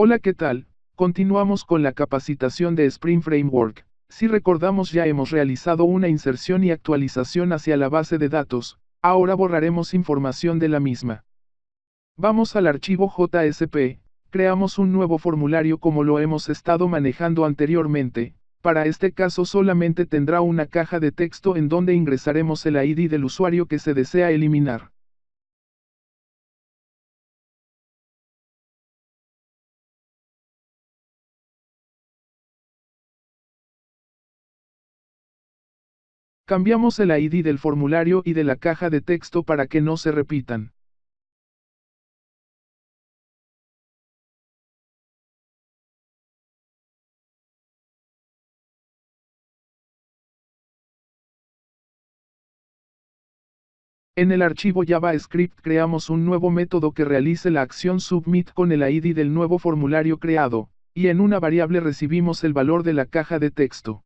Hola, ¿qué tal? Continuamos con la capacitación de Spring Framework. Si recordamos, ya hemos realizado una inserción y actualización hacia la base de datos. Ahora borraremos información de la misma. Vamos al archivo JSP, creamos un nuevo formulario como lo hemos estado manejando anteriormente. Para este caso solamente tendrá una caja de texto en donde ingresaremos el ID del usuario que se desea eliminar. Cambiamos el ID del formulario y de la caja de texto para que no se repitan. En el archivo JavaScript creamos un nuevo método que realice la acción submit con el ID del nuevo formulario creado, y en una variable recibimos el valor de la caja de texto.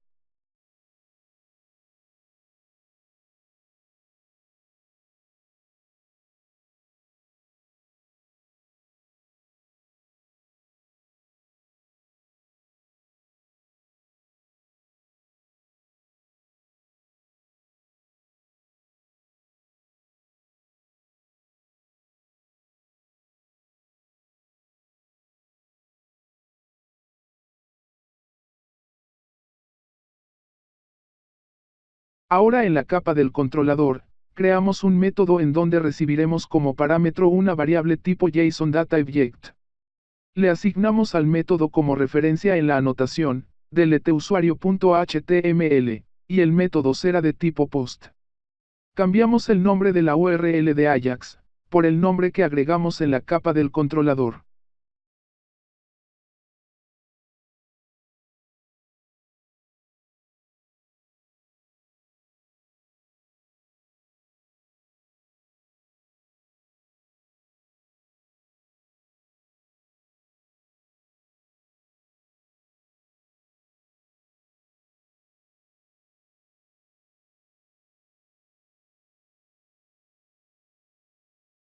Ahora en la capa del controlador, creamos un método en donde recibiremos como parámetro una variable tipo JSON-Data-Object. Le asignamos al método como referencia en la anotación, deleteusuario.html, y el método será de tipo post. Cambiamos el nombre de la URL de Ajax, por el nombre que agregamos en la capa del controlador.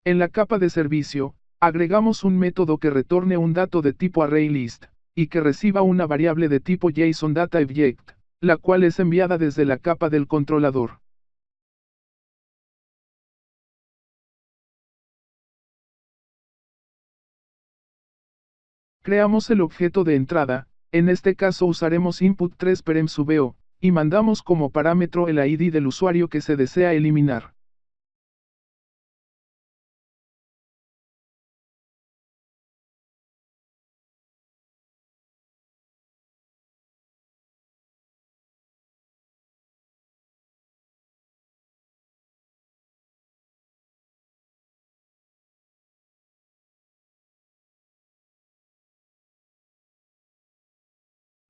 En la capa de servicio, agregamos un método que retorne un dato de tipo ArrayList, y que reciba una variable de tipo JSON-Data-Object, la cual es enviada desde la capa del controlador. Creamos el objeto de entrada, en este caso usaremos input3perm_eo, y mandamos como parámetro el ID del usuario que se desea eliminar.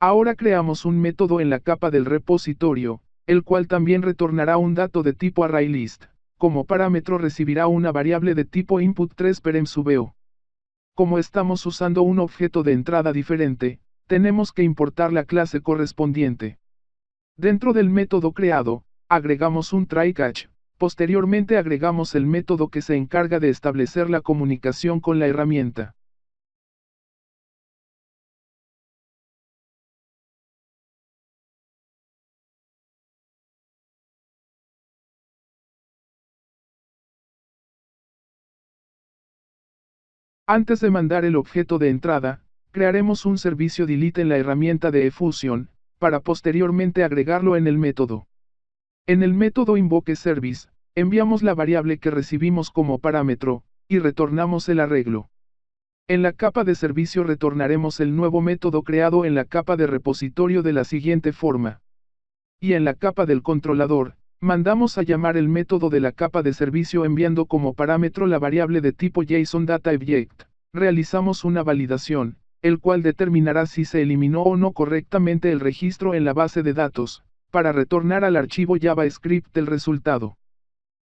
Ahora creamos un método en la capa del repositorio, el cual también retornará un dato de tipo ArrayList. Como parámetro recibirá una variable de tipo input3perm_eo. Como estamos usando un objeto de entrada diferente, tenemos que importar la clase correspondiente. Dentro del método creado, agregamos un try-catch. Posteriormente agregamos el método que se encarga de establecer la comunicación con la herramienta. Antes de mandar el objeto de entrada, crearemos un servicio delete en la herramienta de eFusion, para posteriormente agregarlo en el método. En el método invokeService, enviamos la variable que recibimos como parámetro, y retornamos el arreglo. En la capa de servicio retornaremos el nuevo método creado en la capa de repositorio de la siguiente forma. Y en la capa del controlador, mandamos a llamar el método de la capa de servicio enviando como parámetro la variable de tipo JSON-Data-Object. Realizamos una validación, el cual determinará si se eliminó o no correctamente el registro en la base de datos, para retornar al archivo JavaScript el resultado.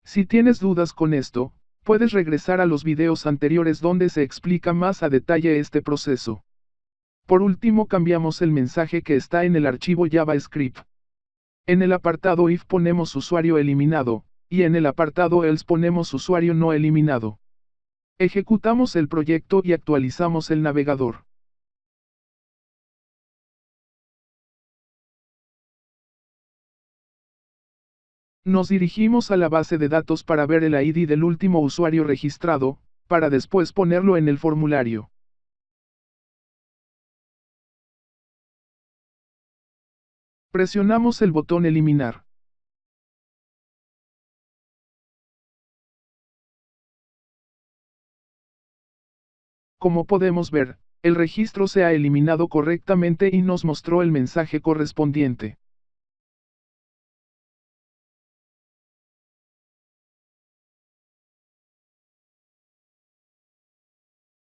Si tienes dudas con esto, puedes regresar a los videos anteriores donde se explica más a detalle este proceso. Por último, cambiamos el mensaje que está en el archivo JavaScript. En el apartado if ponemos usuario eliminado, y en el apartado else ponemos usuario no eliminado. Ejecutamos el proyecto y actualizamos el navegador. Nos dirigimos a la base de datos para ver el ID del último usuario registrado, para después ponerlo en el formulario. Presionamos el botón Eliminar. Como podemos ver, el registro se ha eliminado correctamente y nos mostró el mensaje correspondiente.